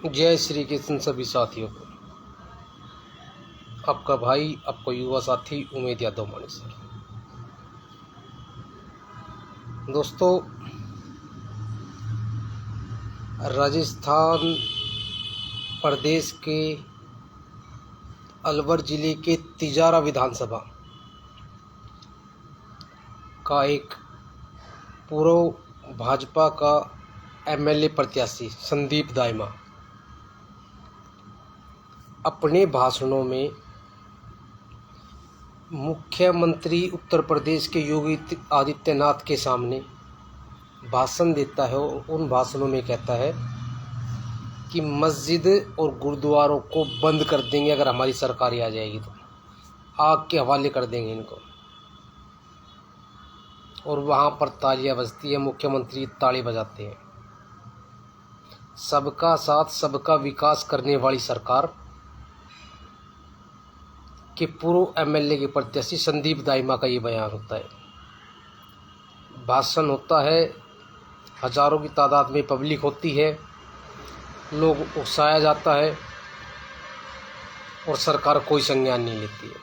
जय श्री कृष्ण सभी साथियों को। आपका भाई, आपका युवा साथी उमेद यादव मानेसर। दोस्तों, राजस्थान प्रदेश के अलवर जिले के तिजारा विधानसभा का एक पूर्व भाजपा का एमएलए प्रत्याशी संदीप दाइमा अपने भाषणों में मुख्यमंत्री उत्तर प्रदेश के योगी आदित्यनाथ के सामने भाषण देता है और उन भाषणों में कहता है कि मस्जिद और गुरुद्वारों को बंद कर देंगे अगर हमारी सरकार आ जाएगी तो, आग के हवाले कर देंगे इनको। और वहाँ पर तालियां बजती है, मुख्यमंत्री ताली बजाते हैं। सबका साथ सबका विकास करने वाली सरकार के पूर्व एमएलए के प्रत्याशी संदीप दाइमा का ये बयान होता है। भाषण होता है, हजारों की तादाद में पब्लिक होती है, लोग उकसाया जाता है और सरकार कोई संज्ञान नहीं लेती है।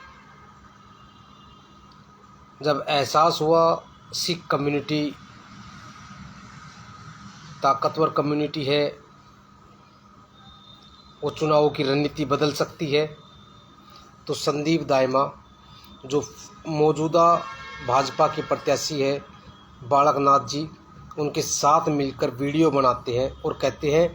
जब एहसास हुआ सिख कम्युनिटी ताकतवर कम्युनिटी है, वो चुनावों की रणनीति बदल सकती है, तो संदीप दाइमा जो मौजूदा भाजपा के प्रत्याशी है बालकनाथ जी, उनके साथ मिलकर वीडियो बनाते हैं और कहते हैं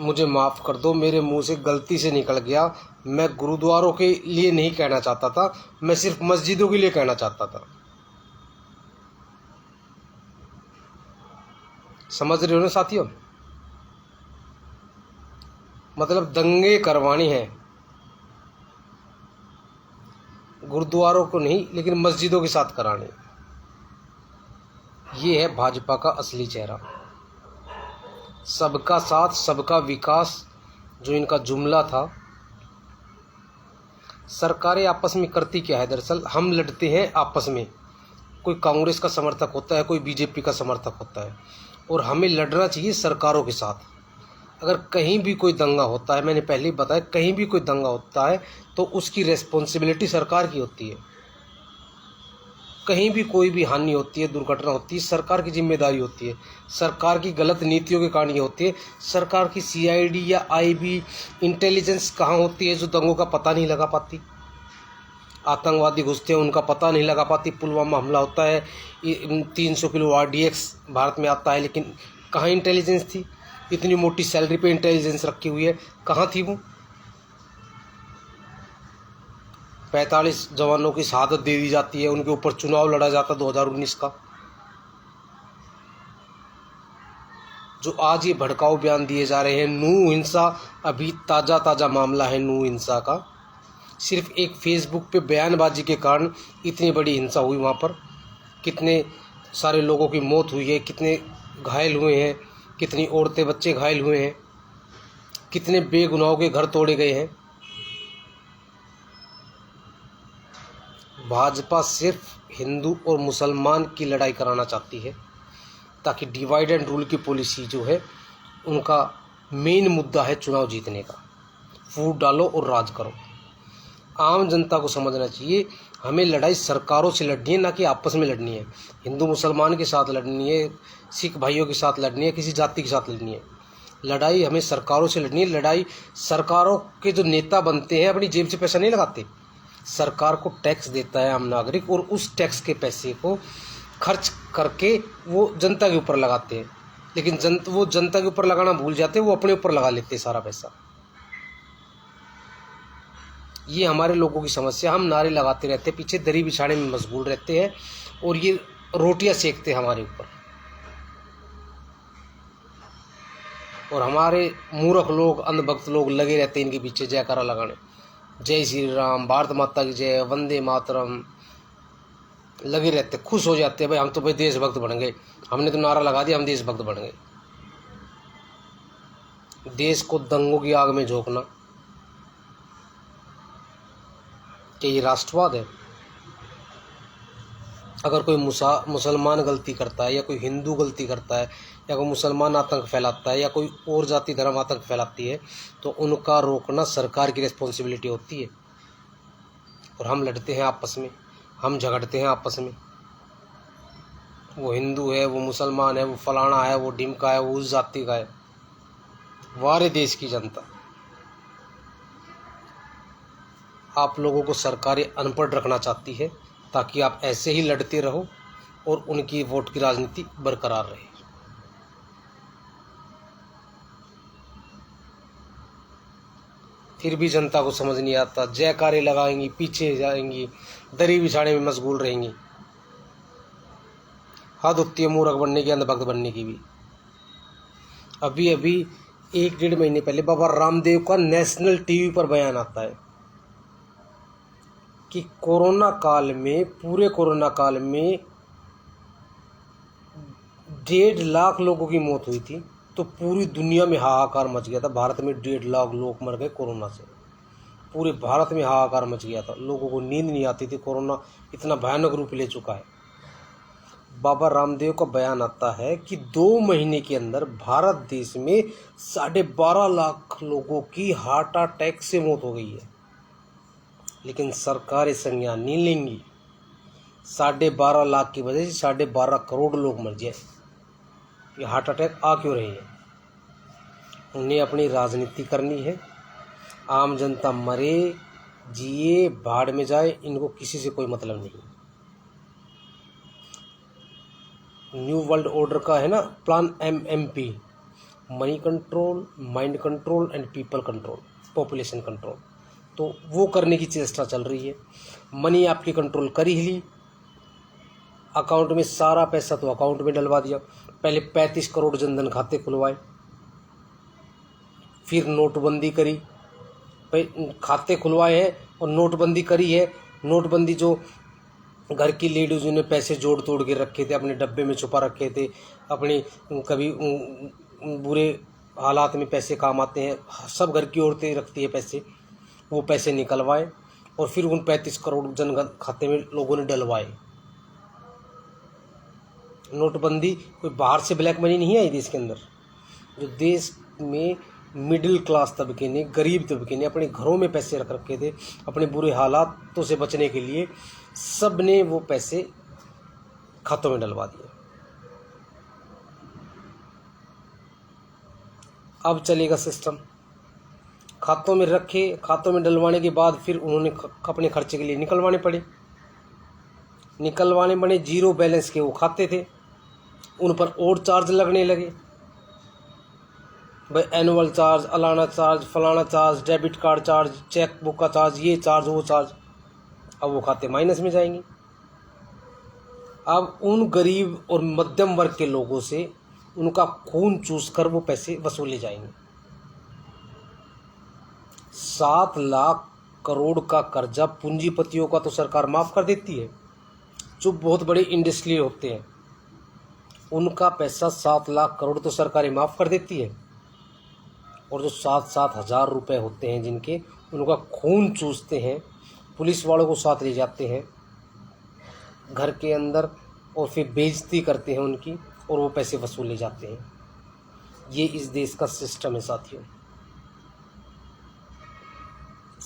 मुझे माफ़ कर दो, मेरे मुंह से गलती से निकल गया, मैं गुरुद्वारों के लिए नहीं कहना चाहता था, मैं सिर्फ मस्जिदों के लिए कहना चाहता था। समझ रहे हो ना साथियों? मतलब दंगे करवानी है, गुरुद्वारों को नहीं लेकिन मस्जिदों के साथ कराने। ये है भाजपा का असली चेहरा। सबका साथ सबका विकास जो इनका जुमला था, सरकारें आपस में करती क्या है? दरअसल हम लड़ते हैं आपस में, कोई कांग्रेस का समर्थक होता है, कोई बीजेपी का समर्थक होता है, और हमें लड़ना चाहिए सरकारों के साथ। अगर कहीं भी कोई दंगा होता है, मैंने पहले ही बताया, कहीं भी कोई दंगा होता है तो उसकी रिस्पॉन्सिबिलिटी सरकार की होती है। कहीं भी कोई भी हानि होती है, दुर्घटना होती है, सरकार की जिम्मेदारी होती है। सरकार की गलत नीतियों के कारण ये होती है। सरकार की सीआईडी या आईबी इंटेलिजेंस कहाँ होती है जो दंगों का पता नहीं लगा पाती? आतंकवादी घुसते हैं, उनका पता नहीं लगा पाती। पुलवामा हमला होता है, 300 किलो आरडीएक्स भारत में आता है, लेकिन कहाँ इंटेलिजेंस थी? इतनी मोटी सैलरी पे इंटेलिजेंस रखी हुई है, कहाँ थी वो? 45 जवानों की शहादत दे दी जाती है, उनके ऊपर चुनाव लड़ा जाता 2019 का। जो आज ये भड़काऊ बयान दिए जा रहे हैं, नू हिंसा अभी ताज़ा मामला है। नू हिंसा का सिर्फ एक फेसबुक पे बयानबाजी के कारण इतनी बड़ी हिंसा हुई। वहाँ पर कितने सारे लोगों की मौत हुई है, कितने घायल हुए हैं, कितनी औरतें बच्चे घायल हुए हैं, कितने बेगुनाहों के घर तोड़े गए हैं। भाजपा सिर्फ हिंदू और मुसलमान की लड़ाई कराना चाहती है ताकि डिवाइड एंड रूल की पॉलिसी जो है, उनका मेन मुद्दा है चुनाव जीतने का। फूट डालो और राज करो। आम जनता को समझना चाहिए, हमें लड़ाई सरकारों से लड़नी है, ना कि आपस में लड़नी है। हिंदू मुसलमान के साथ लड़नी है, सिख भाइयों के साथ लड़नी है, किसी जाति के साथ लड़नी है। लड़ाई हमें सरकारों से लड़नी है। लड़ाई सरकारों के जो नेता बनते हैं अपनी जेब से पैसा नहीं लगाते, सरकार को टैक्स देता है आम नागरिक, और उस टैक्स के पैसे को खर्च करके वो जनता के ऊपर लगाते हैं। लेकिन वो जनता के ऊपर लगाना भूल जाते हैं, वो अपने ऊपर लगा लेते हैं सारा पैसा। ये हमारे लोगों की समस्या। हम नारे लगाते रहते हैं, पीछे दरी बिछाने में मशगूल रहते हैं, और ये रोटियां सेकते हैं हमारे ऊपर। और हमारे मूर्ख लोग, अंधभक्त लोग लगे रहते हैं इनके पीछे जयकारा लगाने, जय श्री राम, भारत माता की जय, वंदे मातरम, लगे रहते, खुश हो जाते हैं। भाई हम तो भाई देशभक्त बन गए, हमने तो नारा लगा दिया, हम देशभक्त बन गए। देश को दंगों की आग में झोंकना, क्या ये राष्ट्रवाद है? अगर कोई मुसलमान गलती करता है या कोई हिंदू गलती करता है या कोई मुसलमान आतंक फैलाता है या कोई और जाति धर्म आतंक फैलाती है तो उनका रोकना सरकार की रिस्पॉन्सिबिलिटी होती है। और हम लड़ते हैं आपस में, हम झगड़ते हैं आपस में, वो हिंदू है, वो मुसलमान है, वो फलाना है, वो ढिमका है, वो उस जाति का है। वारे देश की जनता, आप लोगों को सरकारें अनपढ़ रखना चाहती है ताकि आप ऐसे ही लड़ते रहो और उनकी वोट की राजनीति बरकरार रहे। फिर भी जनता को समझ नहीं आता, जयकारे लगाएंगी, पीछे जाएंगी, दरी बिछाने में मशगूल रहेंगी। हद होती है मूर्ख बनने की, अंधभक्त बनने की भी। अभी अभी 1-1.5 महीने पहले बाबा रामदेव का नेशनल टीवी पर बयान आता है कि कोरोना काल में, पूरे कोरोना काल में 1.5 लाख लोगों की मौत हुई थी। तो पूरी दुनिया में हाहाकार मच गया था। भारत में 1.5 लाख लोग मर गए कोरोना से। पूरे भारत में हाहाकार मच गया था, लोगों को नींद नहीं आती थी, कोरोना इतना भयानक रूप ले चुका है। बाबा रामदेव का बयान आता है कि 2 महीने के अंदर भारत देश में 12.5 लाख लोगों की हार्ट अटैक से मौत हो गई है। लेकिन सरकारें संज्ञान नहीं लेंगी। 12.5 लाख की वजह से 12.5 करोड़ लोग मर जाए। ये हार्ट अटैक आ क्यों रही है? उन्हें अपनी राजनीति करनी है। आम जनता मरे जिए भाड़ में जाए, इनको किसी से कोई मतलब नहीं। न्यू वर्ल्ड ऑर्डर का है ना plan MMP, money control, mind control and people control, population control. तो वो करने की चेष्टा चल रही है। मनी आपकी कंट्रोल कर ही ली, अकाउंट में सारा पैसा तो अकाउंट में डलवा दिया। पहले 35 करोड़ जनधन खाते खुलवाए, फिर नोटबंदी करी। खाते खुलवाए हैं और नोटबंदी करी है। नोटबंदी जो घर की लेडीज ने पैसे जोड़ तोड़ के रखे थे, अपने डब्बे में छुपा रखे थे, अपने कभी बुरे हालात में पैसे काम आते हैं, सब घर की औरतें रखती है पैसे, वो पैसे निकलवाए और फिर उन 35 करोड़ जनधन खाते में लोगों ने डलवाए। नोटबंदी कोई बाहर से ब्लैक मनी नहीं आई देश के अंदर। जो देश में मिडिल क्लास तबके ने, गरीब तबके ने अपने घरों में पैसे रख रखे थे, अपने बुरे हालातों से बचने के लिए सब ने वो पैसे खातों में डलवा दिए। अब चलेगा सिस्टम, खातों में रखे, खातों में डलवाने के बाद फिर उन्होंने अपने खर्चे के लिए निकलवाने पड़े। जीरो बैलेंस के वो खाते थे, उन पर और चार्ज लगने लगे। भाई एनुअल चार्ज, अलाना चार्ज, फलाना charge, debit card charge, cheque book का चार्ज, ये चार्ज वो चार्ज। अब वो खाते माइनस में जाएंगे। अब उन गरीब और मध्यम वर्ग के लोगों से उनका खून चूस कर वो पैसे वसूले जाएंगे। 7 लाख करोड़ का कर्जा पूंजीपतियों का तो सरकार माफ़ कर देती है। जो बहुत बड़े इंडस्ट्री होते हैं उनका पैसा 7 लाख करोड़ तो सरकारें माफ़ कर देती है। और जो 7-7 हज़ार रुपये होते हैं जिनके, उनका खून चूसते हैं, पुलिस वालों को साथ ले जाते हैं घर के अंदर और फिर बेइज्जती करते हैं उनकी और वो पैसे वसूले जाते हैं। ये इस देश का सिस्टम है साथियों।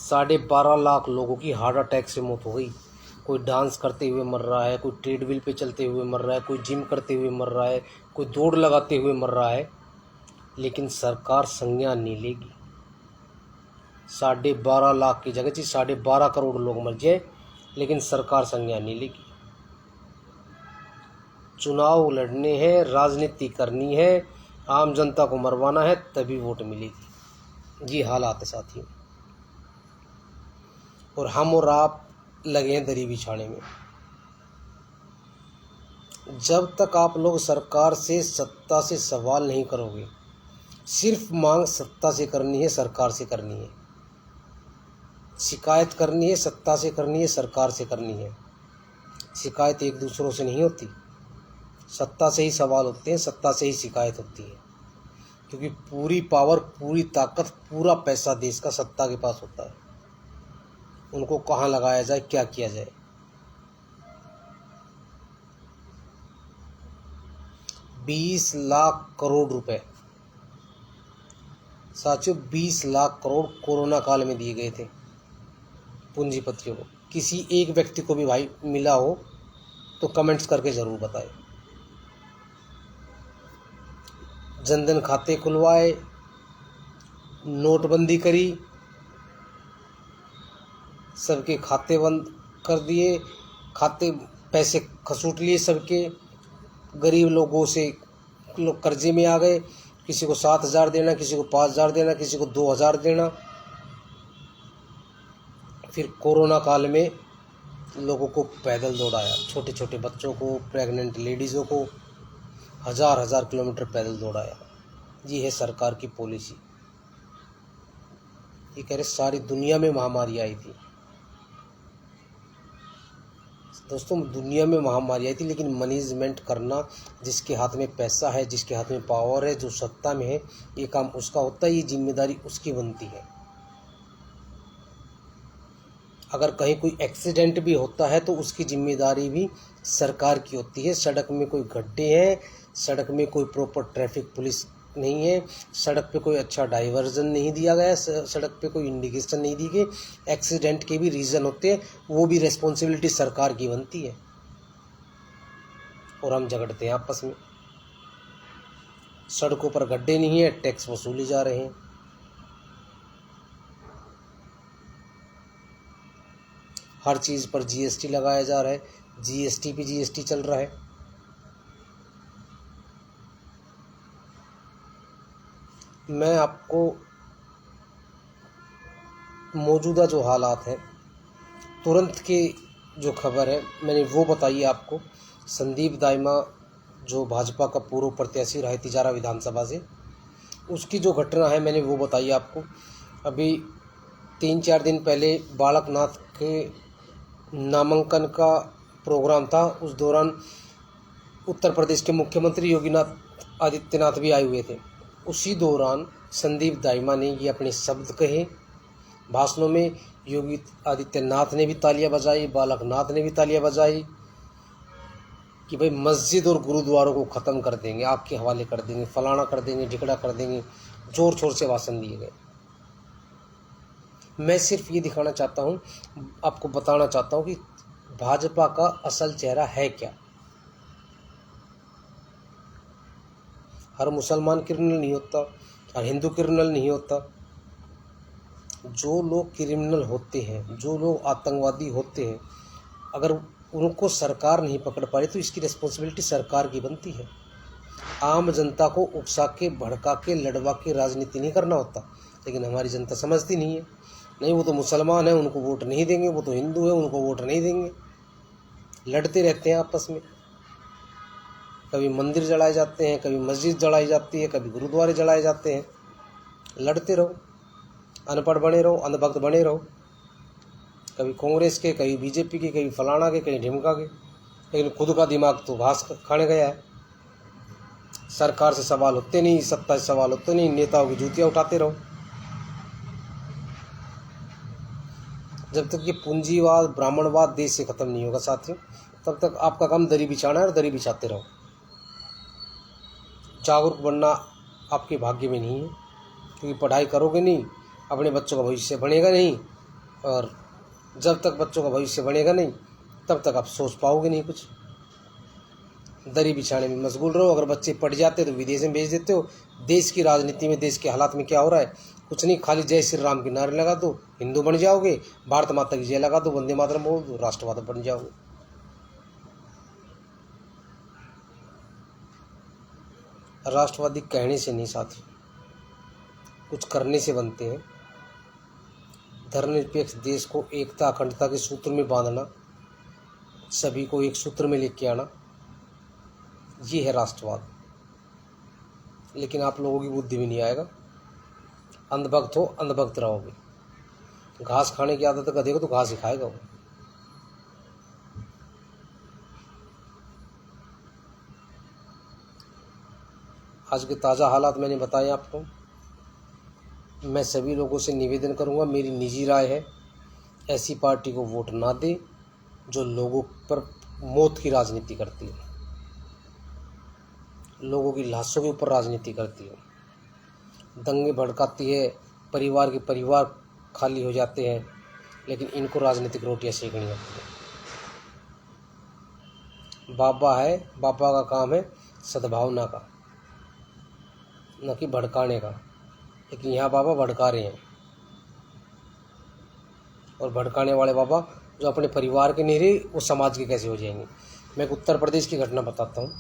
12.5 लाख लोगों की हार्ट अटैक से मौत हो गई। कोई डांस करते हुए मर रहा है, कोई ट्रेडमिल पे चलते हुए मर रहा है, कोई जिम करते हुए मर रहा है, कोई दौड़ लगाते हुए मर रहा है, लेकिन सरकार संज्ञान नहीं लेगी। 12.5 लाख की जगह 12.5 करोड़ लोग मर जाए, लेकिन सरकार संज्ञान नहीं लेगी। चुनाव लड़ने हैं, राजनीति करनी है, आम जनता को मरवाना है, तभी वोट मिलेगी। ये हालात है साथियों। और हम और आप लगे हैं दरी बिछाने में। जब तक आप लोग सरकार से, सत्ता से सवाल नहीं करोगे, सिर्फ मांग सत्ता से करनी है, सरकार से करनी है, शिकायत करनी है, सत्ता से करनी है, सरकार से करनी है। शिकायत एक दूसरों से नहीं होती, सत्ता से ही सवाल होते हैं, सत्ता से ही शिकायत होती है। क्योंकि पूरी पावर, पूरी ताकत, पूरा पैसा देश का सत्ता के पास होता है। उनको कहाँ लगाया जाए, क्या किया जाए। 20 लाख करोड़ रुपए, साथियों 20 लाख करोड़ कोरोना काल में दिए गए थे पूंजीपतियों को। किसी एक व्यक्ति को भी भाई मिला हो तो कमेंट्स करके ज़रूर बताएं। जनधन खाते खुलवाए, नोटबंदी करी, सबके खाते बंद कर दिए, खाते पैसे खसूट लिए सबके, गरीब लोगों से लोग कर्जे में आ गए, किसी को 7,000 देना, किसी को 5,000 देना, किसी को 2,000 देना। फिर कोरोना काल में लोगों को पैदल दौड़ाया, छोटे छोटे बच्चों को, प्रेग्नेंट लेडीज़ों को हज़ार हज़ार किलोमीटर पैदल दौड़ाया। ये है सरकार की पॉलिसी। ये कह रहे सारी दुनिया में महामारी आई थी दोस्तों, दुनिया में महामारी आई थी, लेकिन मैनेजमेंट करना, जिसके हाथ में पैसा है, जिसके हाथ में पावर है, जो सत्ता में है, ये काम उसका होता है, ये जिम्मेदारी उसकी बनती है। अगर कहीं कोई एक्सीडेंट भी होता है तो उसकी जिम्मेदारी भी सरकार की होती है। सड़क में कोई गड्ढे हैं, सड़क में कोई प्रॉपर ट्रैफिक पुलिस नहीं है, सड़क पे कोई अच्छा डाइवर्जन नहीं दिया गया, सड़क पे कोई इंडिकेशन नहीं दी गई, एक्सीडेंट के भी रीज़न होते हैं, वो भी रिस्पॉन्सिबिलिटी सरकार की बनती है। और हम झगड़ते हैं आपस में। सड़कों पर गड्ढे नहीं है, टैक्स वसूले जा रहे हैं। हर चीज़ पर जीएसटी लगाया जा रहा है, जीएसटी पे जीएसटी चल रहा है। मैं आपको मौजूदा जो हालात हैं, तुरंत की जो खबर है मैंने वो बताई आपको। संदीप दाइमा जो भाजपा का पूर्व प्रत्याशी रहे तिजारा विधानसभा से, उसकी जो घटना है मैंने वो बताई आपको। अभी 3-4 दिन पहले बालकनाथ के नामांकन का प्रोग्राम था, उस दौरान उत्तर प्रदेश के मुख्यमंत्री योगी आदित्यनाथ भी आए हुए थे। उसी दौरान संदीप दाइमा ने ये अपने शब्द कहे भाषणों में। योगी आदित्यनाथ ने भी तालियां बजाई, बालकनाथ ने भी तालियां बजाई कि भाई मस्जिद और गुरुद्वारों को ख़त्म कर देंगे, आपके हवाले कर देंगे, फलाना कर देंगे, ढिकड़ा कर देंगे। जोर शोर से भाषण दिए गए। मैं सिर्फ ये दिखाना चाहता हूँ, आपको बताना चाहता हूँ कि भाजपा का असल चेहरा है क्या। हर मुसलमान क्रिमिनल नहीं होता, हर हिंदू क्रिमिनल नहीं होता। जो लोग क्रिमिनल होते हैं, जो लोग आतंकवादी होते हैं, अगर उनको सरकार नहीं पकड़ पा रही तो इसकी रिस्पॉन्सिबिलिटी सरकार की बनती है। आम जनता को उकसा के, भड़का के, लड़वा के राजनीति नहीं करना होता। लेकिन हमारी जनता समझती नहीं है। नहीं, वो तो मुसलमान है, उनको वोट नहीं देंगे, वो तो हिंदू है, उनको वोट नहीं देंगे। लड़ते रहते हैं आपस में। कभी मंदिर जलाए जाते हैं, कभी मस्जिद जलाई जाती है, कभी गुरुद्वारे जलाए जाते हैं। लड़ते रहो, अनपढ़ बने रहो, अंधभक्त बने रहो। कभी कांग्रेस के, कभी बीजेपी के, कभी फलाना के, कहीं ढिमका के, लेकिन खुद का दिमाग तो घास खाने गया है। सरकार से सवाल होते नहीं, सत्ता से सवाल होते नहीं, नेताओं की जूतियाँ उठाते रहो। जब तक ये पूंजीवाद, ब्राह्मणवाद देश से ख़त्म नहीं होगा साथियों, तब तक आपका काम दरी बिछाना है और दरी बिछाते रहो। जागरूक बनना आपके भाग्य में नहीं है, क्योंकि पढ़ाई करोगे नहीं, अपने बच्चों का भविष्य बनेगा नहीं, और जब तक बच्चों का भविष्य बनेगा नहीं तब तक आप सोच पाओगे नहीं कुछ। दरी बिछाने में मशगूल रहो। अगर बच्चे पढ़ जाते तो विदेश में भेज देते हो। देश की राजनीति में, देश के हालात में क्या हो रहा है, कुछ नहीं, खाली जय श्री राम के नारे लगा दो, हिंदू बन जाओगे, भारत माता की जय लगा दो, वंदे मातरम बोल दो, राष्ट्रवादी बन जाओगे। राष्ट्रवादी कहने से नहीं साथी, कुछ करने से बनते हैं। धर्मनिरपेक्ष देश को एकता, अखंडता के सूत्र में बांधना, सभी को एक सूत्र में लेके आना, ये है राष्ट्रवाद। लेकिन आप लोगों की बुद्धि में नहीं आएगा। अंधभक्त हो, अंधभक्त रहोगे। घास खाने की आदत गधे को तो घास ही खाएगा वो। आज के ताज़ा हालात मैंने बताए आपको। मैं सभी लोगों से निवेदन करूंगा, मेरी निजी राय है, ऐसी पार्टी को वोट ना दे जो लोगों पर मौत की राजनीति करती है। लोगों की लाशों के ऊपर राजनीति करती है, दंगे भड़काती है, परिवार के परिवार खाली हो जाते हैं, लेकिन इनको राजनीतिक रोटियां सेकनी होती है। बाबा है, बाबा का काम है सद्भावना का, न कि भड़काने का। लेकिन यहाँ बाबा भड़का रहे हैं, और भड़काने वाले बाबा जो अपने परिवार के नहीं रहे वो समाज के कैसे हो जाएंगे। मैं एक उत्तर प्रदेश की घटना बताता हूँ।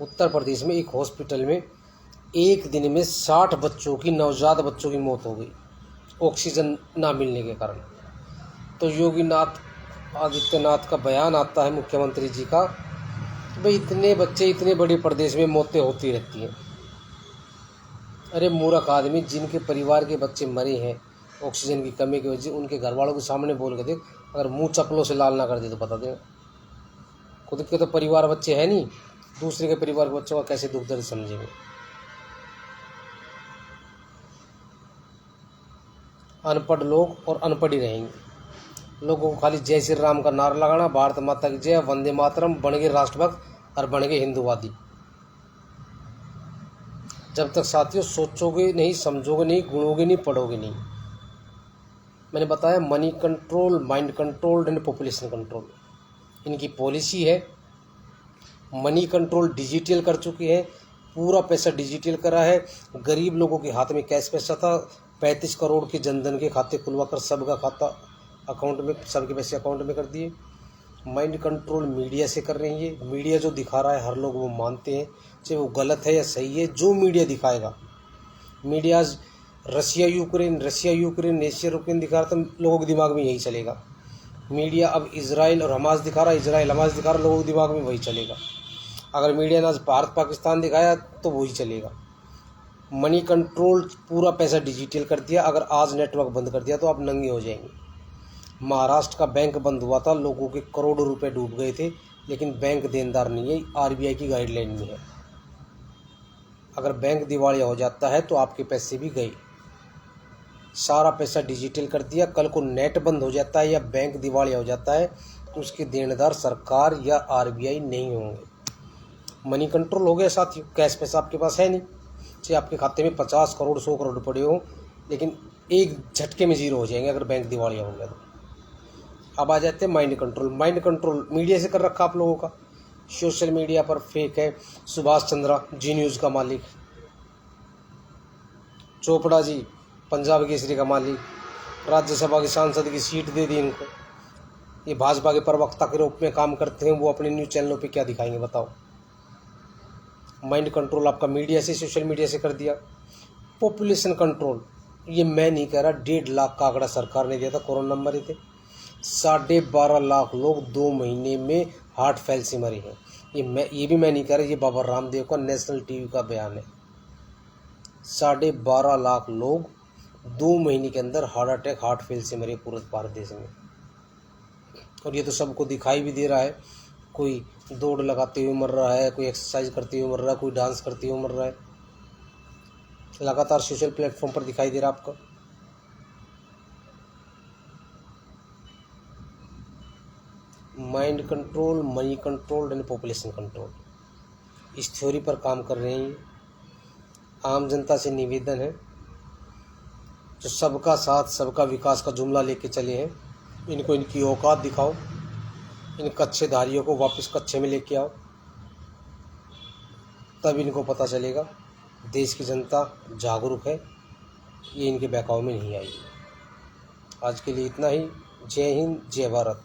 उत्तर प्रदेश में एक हॉस्पिटल में एक दिन में 60 बच्चों की, नवजात बच्चों की मौत हो गई ऑक्सीजन ना मिलने के कारण। तो योगी आदित्यनाथ का बयान आता है, मुख्यमंत्री जी का, भाई इतने बच्चे इतने बड़े प्रदेश में मौतें होती रहती हैं। अरे मूर्ख आदमी, जिनके परिवार के बच्चे मरे हैं ऑक्सीजन की कमी की वजह से, उनके घर वालों के सामने बोल के देख, अगर मुंह चप्पलों से लाल ना कर दे तो बता दें। खुद के तो परिवार बच्चे हैं नहीं, दूसरे के परिवार के बच्चों का कैसे दुख दर्द समझेंगे। अनपढ़ लोग और अनपढ़ ही रहेंगे। लोगों को खाली जय श्री राम का नारा लगाना, भारत माता की जय, वंदे मातरम, बन गए राष्ट्रभक्त और बन गए हिंदूवादी। जब तक साथियों सोचोगे नहीं, समझोगे नहीं, गुणोगे नहीं, पढ़ोगे नहीं। मैंने बताया money control, mind control and population control इनकी पॉलिसी है। मनी कंट्रोल डिजिटल कर चुकी है, पूरा पैसा डिजिटल करा है। गरीब लोगों के हाथ में कैश पैसा था, 35 करोड़ के जनधन के खाते खुलवाकर सबका खाता अकाउंट में, सबके पैसे अकाउंट में कर दिए। माइंड कंट्रोल मीडिया से कर रही है। मीडिया जो दिखा रहा है हर लोग वो मानते हैं, चाहे वो गलत है या सही है, जो मीडिया दिखाएगा। Media Russia Ukraine Asia Ukraine दिखा रहा, तो लोगों के दिमाग में यही चलेगा। मीडिया अब इजराइल और हमास दिखा रहा, इजराइल हमास दिखा रहा, लोगों के दिमाग में वही चलेगा। अगर मीडिया ने आज भारत पाकिस्तान दिखाया तो वही चलेगा। मनी कंट्रोल, पूरा पैसा डिजिटल कर दिया। अगर आज नेटवर्क बंद कर दिया तो आप नंगे हो जाएंगे। महाराष्ट्र का बैंक बंद हुआ था, लोगों के करोड़ों रुपए डूब गए थे, लेकिन बैंक देनदार नहीं है, आरबीआई की गाइडलाइन में है। अगर बैंक दिवालिया हो जाता है तो आपके पैसे भी गए। सारा पैसा डिजिटल कर दिया। कल को नेट बंद हो जाता है या बैंक दिवालिया हो जाता है तो उसके देनदार सरकार या आरबीआई नहीं होंगे। मनी कंट्रोल हो गया साथियों। कैश पैसा आपके पास है नहीं, चाहे आपके खाते में 50 करोड़ 100 करोड़ पड़े हो, लेकिन एक झटके में जीरो हो जाएंगे अगर बैंक दिवालिया हो गया तो। अब आ जाते हैं mind control. Mind control media से कर रखा आप लोगों का। सोशल मीडिया पर फेक है। सुभाष चंद्रा जी न्यूज़ का मालिक, चोपड़ा जी पंजाब केसरी का मालिक, राज्यसभा की सांसद की सीट दे दी इनको। ये भाजपा के प्रवक्ता के रूप में काम करते हैं, वो अपने न्यूज़ चैनलों पे क्या दिखाएंगे बताओ। माइंड कंट्रोल आपका मीडिया से, सोशल मीडिया से कर दिया। पॉपुलेशन कंट्रोल, ये मैं नहीं कह रहा, 1.5 लाख का आंकड़ा सरकार ने दिया था, कोरोना मरे थे। 12.5 लाख लोग 2 महीने में हार्ट फेल से मरे हैं। ये भी मैं नहीं कह रहा, ये बाबा रामदेव का नेशनल टीवी का बयान है। 12.5 लाख लोग 2 महीने के अंदर हार्ट फेल से मरे पूरे भारत देश में। और ये तो सबको दिखाई भी दे रहा है। कोई दौड़ लगाते हुए मर रहा है, कोई एक्सरसाइज करते हुए मर रहा है, कोई डांस करते हुए मर रहा है। लगातार सोशल प्लेटफॉर्म पर दिखाई दे रहा है आपको। Mind control, money control and population control, इस थ्योरी पर काम कर रहे हैं। आम जनता से निवेदन है, जो सबका साथ सबका विकास का जुमला लेके चले हैं, इनको इनकी औकात दिखाओ। इन कच्छेधारियों को वापस कच्छे में लेके आओ, तब इनको पता चलेगा देश की जनता जागरूक है, ये इनके बहकावे में नहीं आएगी। आज के लिए इतना ही। जय हिंद, जय भारत।